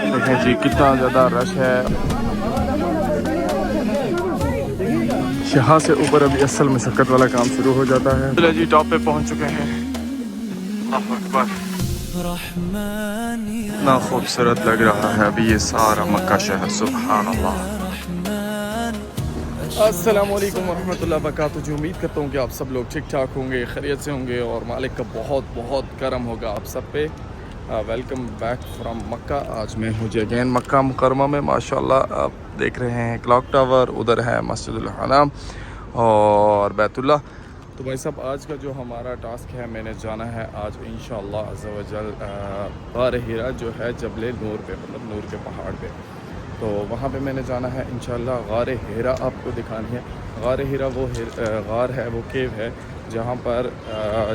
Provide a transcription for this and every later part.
देखें जी कितना ज़्यादा रश है। यहाँ से ऊपर अभी असल मशक्क़त वाला काम शुरू हो जाता है। चलिए जी टॉप पे पहुँच चुके हैं। अल्लाहु अकबर, इतना खूबसूरत लग रहा है अभी ये सारा मक्का शहर। सुभान अल्लाह। अस्सलाम वालेकुम वरहमतुल्लाहि वबरकातुहू जी। उम्मीद करता हूँ कि आप सब लोग ठीक ठाक होंगे, खैरियत से होंगे और मालिक का बहुत बहुत करम होगा आप सब पे। वेलकम बैक फ्रॉम मक्का। आज मैं हूँ जी अगैन मक्का मुकरमा में। माशाल्लाह आप देख रहे हैं क्लॉक टावर, उधर है मस्जिदुल हराम और बैतुल्लाह। तो भाई साहब आज का जो हमारा टास्क है, मैंने जाना है आज इंशाअल्लाह अज़्ज़ा वजल गार हिरा जो है जबले नूर पे, मतलब नूर के पहाड़ पे। तो वहाँ पे मैंने जाना है इंशाअल्लाह। गार हिरा आपको दिखानी है। गार हिरा वो गार है, वो केव है जहाँ पर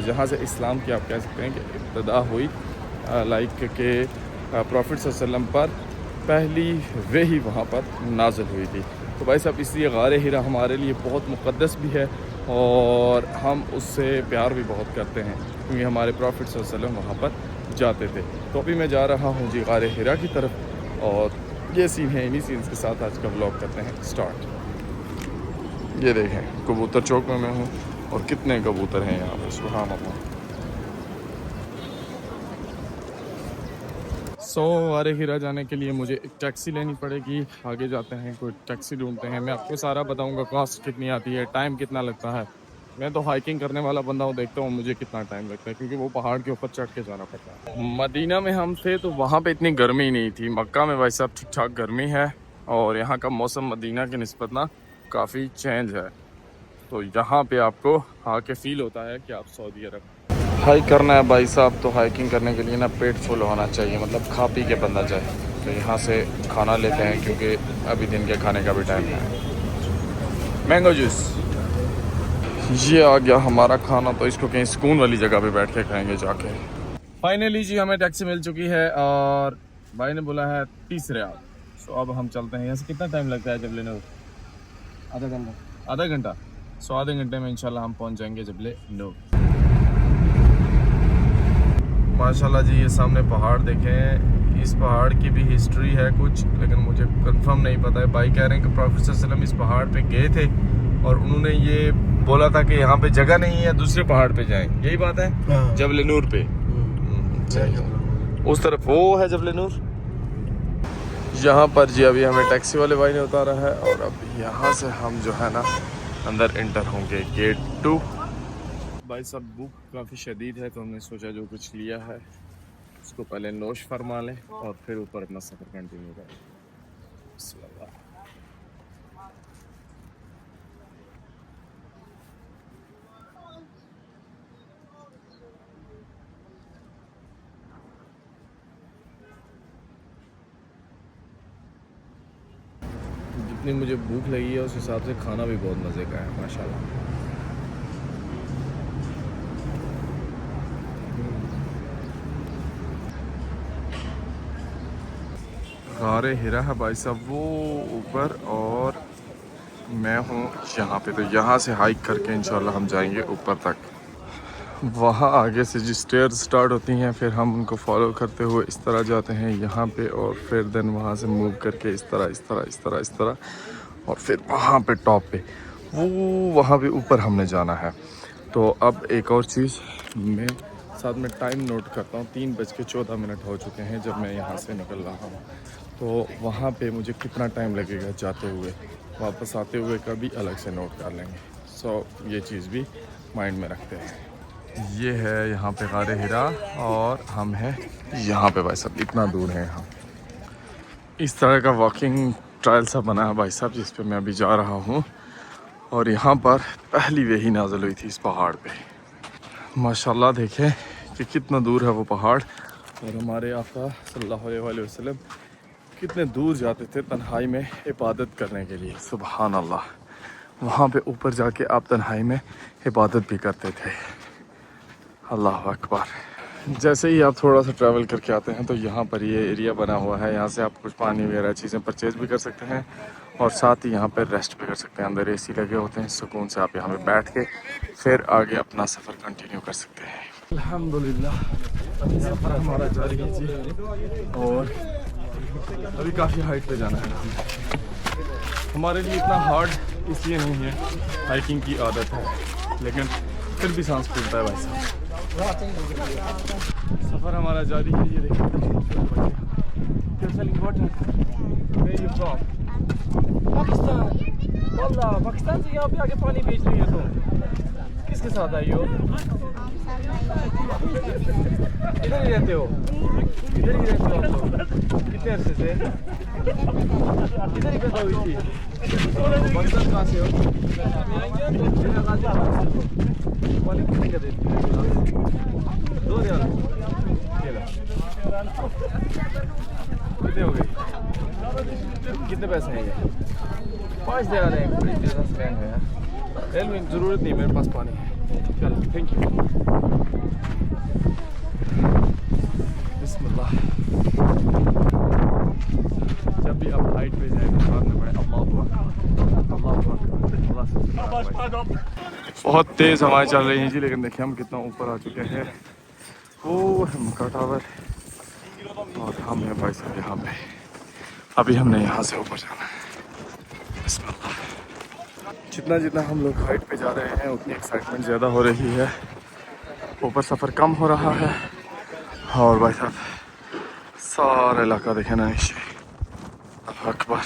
जहाँ से इस्लाम की आप कह सकते हैं कि इब्तिदा हुई। लाइक के प्रॉफिट सल्लल्लाहु अलैहि वसल्लम पर पहली वही वहाँ पर नाज़िल हुई थी। तो भाई साहब इसलिए गार हिरा हमारे लिए बहुत मुक़द्दस भी है और हम उससे प्यार भी बहुत करते हैं क्योंकि हमारे प्रॉफिट सल्लल्लाहु अलैहि वसल्लम वहाँ पर जाते थे। तो अभी मैं जा रहा हूँ जी गार हिरा की तरफ और ये सीन है, इन्हीं सीन्स के साथ आज का व्लॉग करते हैं स्टार्ट। ये देखें कबूतर चौक में मैं हूँ और कितने कबूतर हैं यहाँ पर, सुभान अल्लाह। गार हिरा जाने के लिए मुझे एक टैक्सी लेनी पड़ेगी। आगे जाते हैं, कोई टैक्सी ढूंढते हैं। मैं आपको सारा बताऊंगा कॉस्ट कितनी आती है, टाइम कितना लगता है। मैं तो हाइकिंग करने वाला बंदा हूँ, देखता हूँ मुझे कितना टाइम लगता है क्योंकि वो पहाड़ के ऊपर चढ़ के जाना पड़ता है। मदीना में हम थे तो वहाँ पे इतनी गर्मी नहीं थी। मक्का में भाई साहब ठीक ठाक गर्मी है और यहाँ का मौसम मदीना की निस्बत ना काफ़ी चेंज है। तो यहाँ पे आपको आके फील होता है कि आप सऊदी अरब। हाइक करना है भाई साहब, तो हाइकिंग करने के लिए ना पेट फुल होना चाहिए, मतलब खा पी के बंदा जाए। तो यहाँ से खाना लेते हैं क्योंकि अभी दिन के खाने का भी टाइम है। मैंगो जूस, ये आ गया हमारा खाना। तो इसको कहीं सुकून वाली जगह पे बैठ के खाएंगे जाके। फाइनली जी हमें टैक्सी मिल चुकी है और भाई ने बोला है 30 रियाल। सो अब हम चलते हैं। यहाँ से कितना टाइम लगता है जबले नूर? आधा घंटा। आधा घंटा। सो आधे घंटे में इंशाल्लाह हम पहुँच जाएंगे जबले नूर। माशाल्लाह जी ये सामने पहाड़ देखें। इस पहाड़ की भी हिस्ट्री है कुछ, लेकिन मुझे कंफर्म नहीं पता है। भाई कह रहे हैं कि प्रॉफिट सल्लल्लाहु अलैहि वसल्लम इस पहाड़ पे गए थे और उन्होंने ये बोला था कि यहाँ पे जगह नहीं है, दूसरे पहाड़ पे जाएं। यही बात है। जबले नूर पे उस तरफ वो है जबले नूर। यहाँ पर जी अभी हमें टैक्सी वाले भाई ने उतारा है और अब यहाँ से हम जो है ना अंदर इंटर होंगे गेट 2। भाई साहब भूख काफ़ी शदीद है तो हमने सोचा जो कुछ लिया है उसको पहले नोश फरमा लें और फिर ऊपर अपना सफ़र कंटिन्यू करें। जितनी मुझे भूख लगी है उस हिसाब से खाना भी बहुत मज़े का है माशाल्लाह। गार हिरा है भाई साहब वो ऊपर और मैं हूँ यहाँ पे। तो यहाँ से हाइक करके इंशाल्लाह हम जाएंगे ऊपर तक। वहाँ आगे से जो स्टेयर्स स्टार्ट होती हैं फिर हम उनको फॉलो करते हुए इस तरह जाते हैं यहाँ पे और फिर देन वहाँ से मूव करके इस तरह इस तरह इस तरह इस तरह और फिर वहाँ पे टॉप पे वो वहाँ पे ऊपर हमने जाना है। तो अब एक और चीज़ मैं साथ में टाइम नोट करता हूँ, 3:14 हो चुके हैं जब मैं यहाँ से निकल रहा हूँ। तो वहाँ पे मुझे कितना टाइम लगेगा जाते हुए, वापस आते हुए का भी अलग से नोट कर लेंगे। सो ये चीज़ भी माइंड में रखते हैं। ये है यहाँ पे गार हिरा और हम हैं यहाँ पे भाई साहब, इतना दूर है यहाँ। इस तरह का वॉकिंग ट्रायल सा बना है भाई साहब जिस पे मैं अभी जा रहा हूँ और यहाँ पर पहली वही नाज़िल हुई थी इस पहाड़ पे। माशाल्लाह देखें कि कितना दूर है वो पहाड़ और हमारे आका सल्लल्लाहु अलैहि वसल्लम कितने दूर जाते थे तन्हाई में इबादत करने के लिए। सुभान अल्लाह, वहाँ पे ऊपर जाके आप तन्हाई में इबादत भी करते थे। अल्लाह अकबर। जैसे ही आप थोड़ा सा ट्रैवल करके आते हैं तो यहाँ पर ये एरिया बना हुआ है, यहाँ से आप कुछ पानी वगैरह चीज़ें परचेज़ भी कर सकते हैं और साथ ही यहाँ पर रेस्ट भी कर सकते हैं। अंदर एसी लगे होते हैं, सुकून से आप यहाँ पे बैठ के फिर आगे अपना सफ़र कंटिन्यू कर सकते हैं। अल्हम्दुलिल्लाह सफर हमारा जारी है जी। और अभी काफ़ी हाइट पे जाना है। हमारे लिए इतना हार्ड इसलिए नहीं है, हाइकिंग की आदत है, लेकिन फिर भी सांस फूलता है भाई साहब। सफ़र हमारा जारी है। ये देखिए पाकिस्तान, वाला पाकिस्तान से यहाँ पे आके पानी बेच रही है। तो किसके साथ आई हो? इधर ही रहते हो? इधर ही रहते हो आप लोग? कितने अरसे से? इधर ही पैदा हुई थी? पाकिस्तान कहाँ से हो? पानी कितने का देती है? 2 रियाल। कितने हो गए? कितने पैसे हैं ये? 5 रियाल है। बड़ी ज़्यादा स्कैन है यार। ज़रूरत नहीं, मेरे पास पानी है। चलो थैंक यू। बिस्मिल्लाह। जब भी आप हाइट पे जाए तो साथ में पड़े अल्लाहु अकबर। बहुत तेज़ हवाएं चल रही हैं जी, लेकिन देखिए हम कितना ऊपर आ चुके हैं। वो है मक्का टावर और हम हैं भाई साहब यहाँ पे। अभी हमने यहाँ से ऊपर जाना है। बिस्मिल्लाह। जितना जितना हम लोग हाइट पे जा रहे हैं उतनी एक्साइटमेंट ज़्यादा हो रही है। ऊपर सफ़र कम हो रहा है और भाई साहब सारा इलाका देखे ना, अकबर।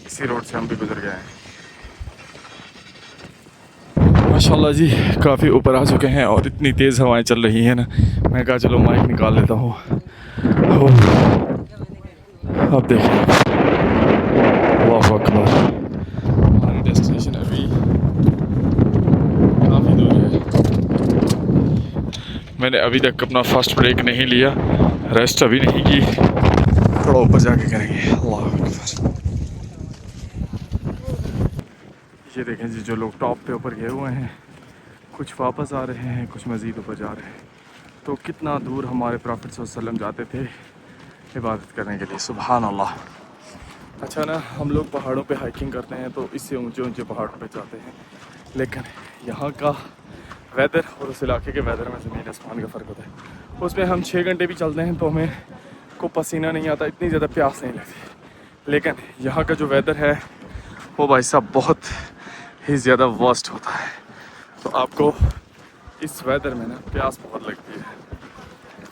इसी रोड से हम भी गुजर गए हैं। माशाल्लाह जी, काफ़ी ऊपर आ चुके हैं और इतनी तेज़ हवाएं चल रही हैं ना, मैं कहा चलो माइक निकाल लेता हूँ। अब देखिए, वाह अकबर। हमारी डेस्टिनेशन अभी काफ़ी दूर है। मैंने अभी तक अपना फर्स्ट ब्रेक नहीं लिया, रेस्ट अभी नहीं की, थोड़ा ऊपर जाके करेंगे। अल्लाह अकबर। ये देखें जी, जो लोग टॉप पे ऊपर गए हुए हैं, कुछ वापस आ रहे हैं, कुछ मज़ीद ऊपर जा रहे हैं। तो कितना दूर हमारे प्रॉफिट सल्लल्लाहु अलैहि वसल्लम जाते थे इबादत करने के लिए। सुभान अल्लाह। अच्छा ना, हम लोग पहाड़ों पे हाइकिंग करते हैं तो इससे ऊंचे ऊंचे पहाड़ों पे जाते हैं, लेकिन यहाँ का वेदर और उस इलाके के वेदर में ज़मीन आसमान का फ़र्क होता है। उसमें हम 6 घंटे भी चलते हैं तो हमें को पसीना नहीं आता, इतनी ज़्यादा प्यास नहीं लगती। लेकिन यहाँ का जो वेदर है वो भाई साहब बहुत ही ज़्यादा वर्स्ट होता है। तो आपको इस वेदर में ना प्यास बहुत लगती है।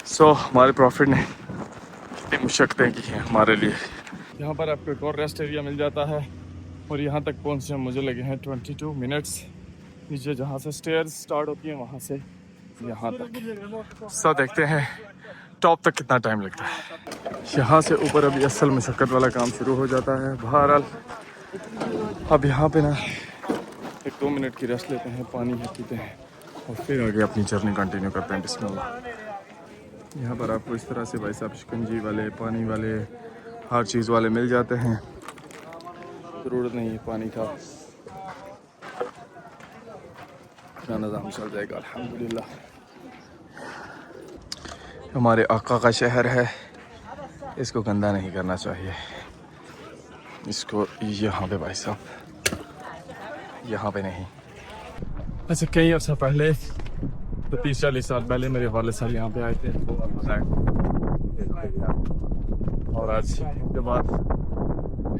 सो हमारे प्रॉफिट ने इतनी मुशक्क़तें की हैं हमारे लिए। यहाँ पर आपको एक और रेस्ट एरिया मिल जाता है और यहाँ तक पहुँचने मुझे लगे हैं 22 मिनट्स। नीचे जहाँ से स्टेयर्स स्टार्ट होती हैं वहाँ से यहाँ तक। सो देखते हैं टॉप तक कितना टाइम लगता है। यहाँ से ऊपर अभी असल मुशक्क़त वाला काम शुरू हो जाता है। बहरहाल अब यहाँ पे ना 1-2 मिनट की रेस्ट लेते हैं, पानी पीते हैं और फिर आगे अपनी जर्नी कंटिन्यू करते हैं। बिस्मिल्लाह। यहाँ पर आपको इस तरह से भाई साहब शिकंजी वाले, पानी वाले, हर चीज़ वाले मिल जाते हैं। ज़रूरत नहीं है पानी का, अपना निज़ाम चल जाएगा अल्हम्दुलिल्लाह। हमारे आका का शहर है, इसको गंदा नहीं करना चाहिए। इसको यहाँ पे भाई साहब, यहाँ पे नहीं। अच्छा, कई अर्सा पहले तो 30-40 साल पहले मेरे वाले साहब यहाँ पे आए थे और आज के बाद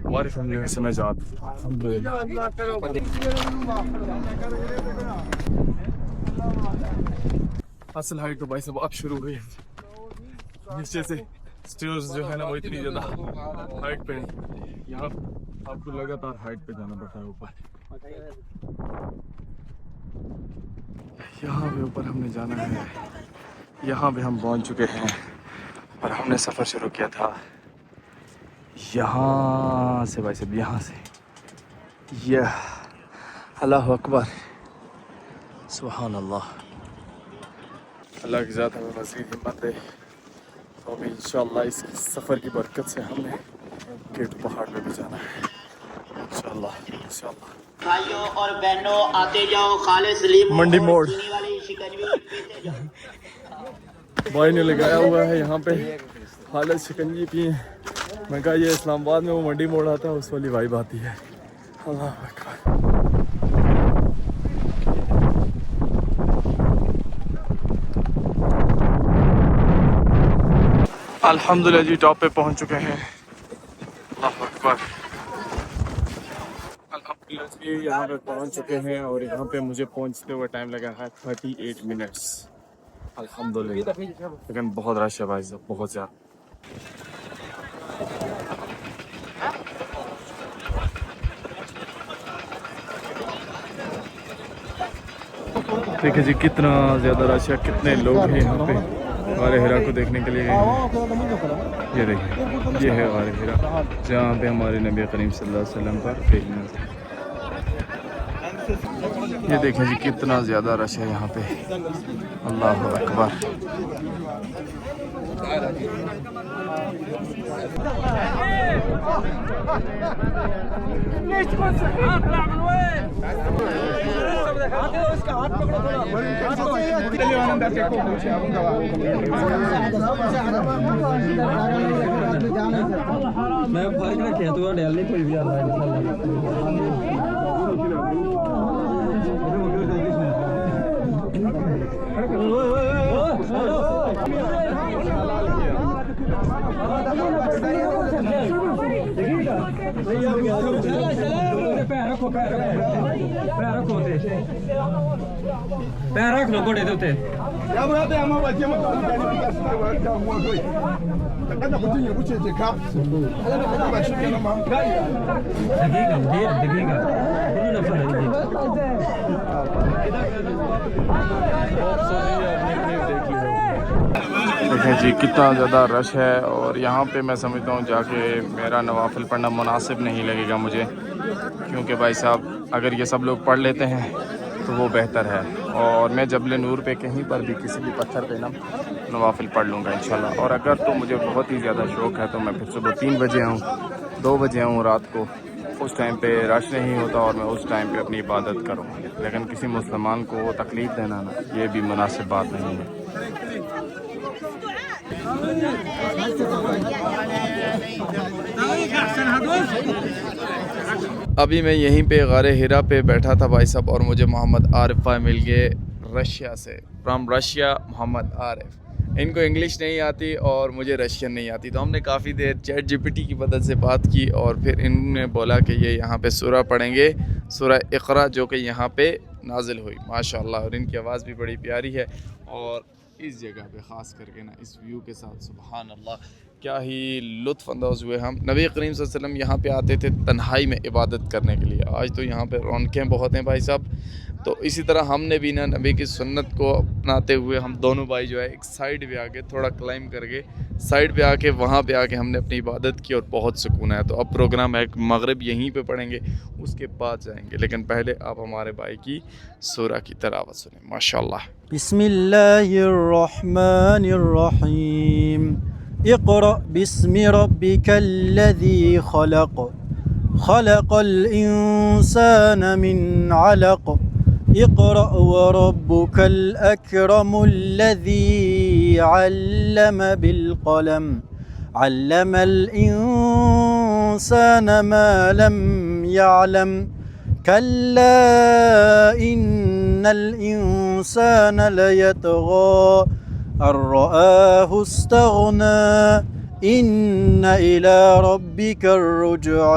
हमारी फैमिली से मैं जात असल हाइट तो भाई साहब अब शुरू हुई है। नीचे से स्टेयर्स जो है ना वो इतनी ज़्यादा हाइट पे नहीं, यहाँ आपको लगातार हाइट पे जाना पड़ता है ऊपर। यहाँ पे ऊपर हमने जाना है, यहाँ पे हम पहुँच चुके हैं और हमने सफ़र शुरू किया था यहाँ से भाई साहब, यहाँ से। यह अल्लाह अकबर, सुभान अल्लाह। अल्लाह की ज़ात हमें मज़ीद हिम्मत दे। तो अभी इंशाअल्लाह इस सफ़र की बरकत से हमने केटू पहाड़ पे भी जाना है इंशाअल्लाह। इंशाअल्लाह भाइयों और बहनों, आते जाओ, खालिस लीमू मंडी मोड़ चीनी वाली शिकंजी पीते जाओ। भाई ने लगाया हुआ है यहाँ पे खालिस शिकंजी पिए। मैं कहा ये इस्लामाबाद में वो मंडी मोड़ आता है, उस वाली वाइब आती है। अल्लाह अकबर। अल्हम्दुलिल्लाह जी टॉप पे पहुंच चुके हैं। अल्लाहु अकबर। अल्हम्दुलिल्लाह जी यहाँ पे पहुंच चुके हैं और यहाँ पे मुझे पहुंचते हुए टाइम लगा है 38 मिनट्स। अल्हम्दुलिल्लाह, लेकिन बहुत रश है भाई साहब, बहुत ज़्यादा। देखिए जी कितना ज़्यादा रश है, कितने लोग हैं यहाँ पे गारे हिरा को देखने के लिए गए हैं। ये देखिए, ये है गारे हिरा जहाँ पे हमारे नबी करीम सल्लल्लाहु अलैहि वसल्लम का देखना है। ये देखें जी कितना ज़्यादा रश है यहाँ पे। अल्लाह अकबर। मैं फर्क रखे तो डेल नहीं कोई भी आता है पैर रख लो घोड़े के देखें जी कितना ज़्यादा रश है और यहाँ पे मैं समझता हूँ जाके मेरा नवाफिल पढ़ना मुनासिब नहीं लगेगा मुझे, क्योंकि भाई साहब अगर ये सब लोग पढ़ लेते हैं तो वो बेहतर है। और मैं जबल नूर पे कहीं पर भी किसी भी पत्थर पे ना नवाफिल पढ़ लूँगा इंशाल्लाह। और अगर तो मुझे बहुत ही ज़्यादा शौक़ है तो मैं फिर सुबह 3 बजे आऊँ, 2 बजे आऊँ रात को, उस टाइम पे रश नहीं होता और मैं उस टाइम पे अपनी इबादत करूँ। लेकिन किसी मुसलमान को तकलीफ़ देना ना, ये भी मुनासिब बात नहीं है। अभी मैं यहीं पे गारे हिरा पे बैठा था भाई साहब और मुझे मोहम्मद आरिफ भाई मिल गए रशिया से, फ्राम रशिया मोहम्मद आरिफ। इनको इंग्लिश नहीं आती और मुझे रशियन नहीं आती, तो हमने काफ़ी देर चैट जीपीटी की मदद से बात की और फिर इन्होंने बोला कि ये यहाँ पे सूरा पढ़ेंगे, सूरा इक़रा, जो कि यहाँ पे नाजिल हुई माशाअल्लाह। और इनकी आवाज़ भी बड़ी प्यारी है और इस जगह पे ख़ास करके ना इस व्यू के साथ सुबहान अल्लाह क्या ही लुत्फ़ अंदाज़ हुए हम। नबी करीम सल्लल्लाहु अलैहि वसल्लम यहाँ पे आते थे तन्हाई में इबादत करने के लिए। आज तो यहाँ पे रौनकें बहुत हैं भाई साहब। तो इसी तरह हमने भी ना नबी की सुन्नत को अपनाते हुए हम दोनों भाई जो है एक साइड पे आके थोड़ा क्लाइम करके साइड पे आके वहाँ पे आके हमने अपनी इबादत की और बहुत सुकून है। तो अब प्रोग्राम है मगरिब यहीं पे पढ़ेंगे, उसके बाद जाएंगे, लेकिन पहले आप हमारे भाई की सूरा की तिलावत सुने माशाअल्लाह। बिस्मिल्लाहिर्रहमानिर्रहीम इक़रा बिस्मि रब्बिकल्लज़ी खलक़ खलक़ल इंसाना मिन अलक़ इक़रा व रब्बुकल अकरमुल्लज़ी अल्लम बिल क़लम अल्लमल इंसाना मा लम यअलम कल्ला इन्नल इंसाना लयतग़ा अर्रआहु इस्तग़ना इन्न इला रब्बिकर रुजआ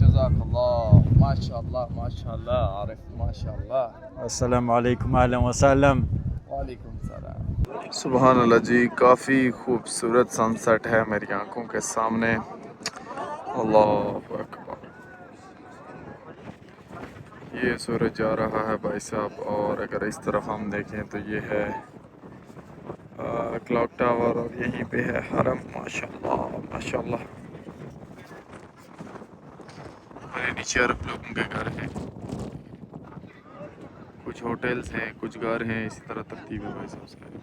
जज़ाकल्लाह माशाअल्लाह माशाअल्लाह आरिफ माशाअल्लाह। अस्सलाम वालेकुम अहलन व सहलन। वालेकुम सलाम। सुभान अल्लाह जी, काफ़ी खूबसूरत सनसेट है मेरी आंखों के सामने। अल्लाहु अकबर। ये सूरज जा रहा है भाई साहब, और अगर इस तरफ हम देखें तो ये है क्लॉक टावर, और यहीं पे है हरम। माशाल्लाह माशाल्लाह। हमारे नीचे अरब लोगों के घर हैं, कुछ होटल्स हैं, कुछ घर हैं, इसी तरह तरतीब है भाई साहब सारे।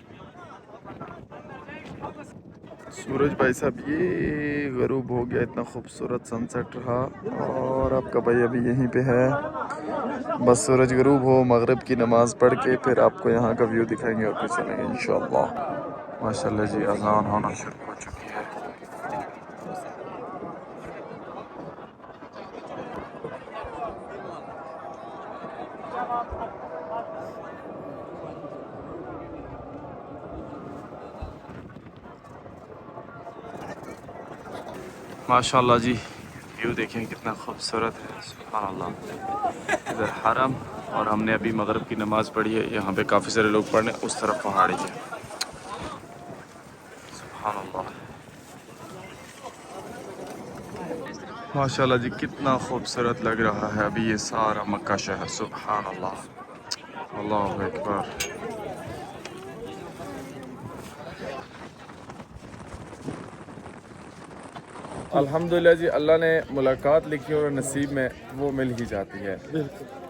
सूरज भाई साहब ये गरूब हो गया, इतना खूबसूरत सनसेट रहा, और आपका भाई अभी यहीं पे है। बस सूरज गरूब हो, मगरिब की नमाज़ पढ़ के फिर आपको यहाँ का व्यू दिखाएंगे और फिर चलेंगे इंशाअल्लाह। माशाल्लाह जी, अज़ान होना शुरू हो चुकी है। माशाल्लाह जी, व्यू देखें कितना खूबसूरत है, सुभान अल्लाह। इधर हरम, और हमने अभी मगरिब की नमाज़ पढ़ी है। यहाँ पे काफ़ी सारे लोग पढ़ने, उस तरफ पहाड़ी है। सुभान अल्लाह, माशाल्लाह जी, कितना खूबसूरत लग रहा है अभी ये सारा मक्का शहर। सुभान अल्लाह, अल्लाहु अकबर। अल्हम्दुलिल्लाह जी, अल्लाह ने मुलाकात लिखी और नसीब में वो मिल ही जाती है।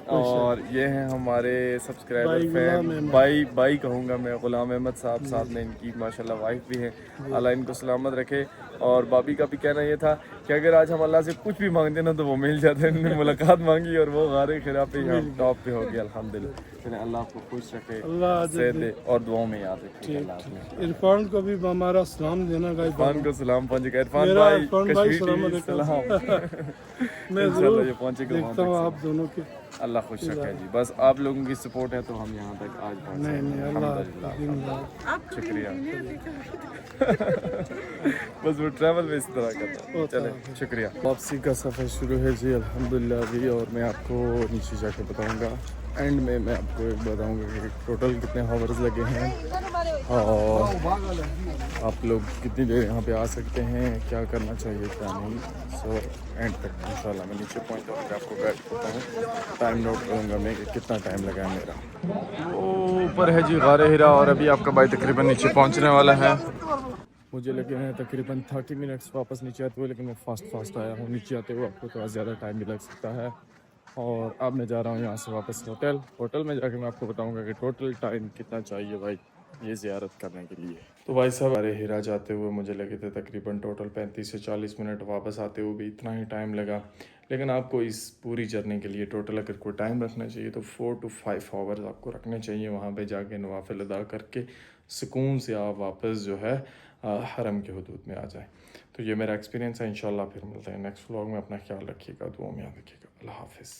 और ये हैं हमारे सब्सक्राइबर फैन भाई कहूँगा मैं, ग़ुलाम अहमद साहब। साथ में इनकी माशाल्लाह वाइफ भी हैं, अल्लाह इनको सलामत रखे। और भाभी का भी कहना ये था कि अगर आज हम अल्लाह से कुछ भी मांगते ना तो वो मिल जाते हैं। इन्होंने मुलाकात मांगी और वो गारे खिरा पे यहाँ टॉप पे हो गया अल्हम्दुलिल्लाह। अल्लाह आपको खुश रखे, सेहत दे और दुआओं में याद रखे। इरफान को भी हमारा सलाम देना गाइस। इरफान को सलाम पहुंचेगा। इरफान भाई कश्मीरी सलाम। मैं इंशाल्लाह ये पहुंचेगा देखता हूँ आप दोनों के। अल्लाह खुश रखे जी। बस आप लोगों की सपोर्ट है तो हम यहाँ तक आज पहुँचे। अल्हम्दुलिल्लाह, शुक्रिया। बस वो ट्रैवल में इस तरह करता है। चले, शुक्रिया। वापसी का सफ़र शुरू है जी अल्हम्दुलिल्लाह अभी, और मैं आपको नीचे जाके बताऊँगा। एंड में मैं आपको एक बताऊँगा कि टोटल कितने हावर्स लगे हैं और आप लोग कितनी देर यहाँ पे आ सकते हैं, क्या करना चाहिए क्या नहीं। सो एंड तक इंशाल्लाह मैं नीचे पहुँचता हूँ, आपको गाइड करता हूँ। टाइम नोट करूँगा मैं कि कितना टाइम लगा है मेरा। वो ऊपर है जी गारे हिरा, और अभी आपका भाई तकरीबन नीचे पहुँचने वाला है। मुझे लगे हैं तकरीबन 30 मिनट्स वापस नीचे आते हुए, लेकिन मैं फास्ट आया हूँ। नीचे आते हुए आपको थोड़ा ज़्यादा टाइम भी लग सकता है। और अब मैं जा रहा हूँ यहाँ से वापस होटल में जाके मैं आपको बताऊँगा कि टोटल टाइम कितना चाहिए भाई ये ज़ियारत करने के लिए। तो भाई साहब गारे हिरा जाते हुए मुझे लगे थे तकरीबन टोटल 35 से 40 मिनट, वापस आते हुए भी इतना ही टाइम लगा। लेकिन आपको इस पूरी जर्नी के लिए टोटल अगर कोई टाइम रखना चाहिए तो 4 to 5 आवर्स आपको रखने चाहिए। वहाँ पे जाके नवाफिल अदा करके सुकून से आप वापस जो है हरम के हुदूद में आ जाए। तो ये मेरा एक्सपीरियंस है। इंशाल्लाह फिर मिलते हैं नेक्स्ट व्लॉग में। अपना ख्याल रखिएगा, दुआ में याद रखिएगा। अल्लाह हाफिज़।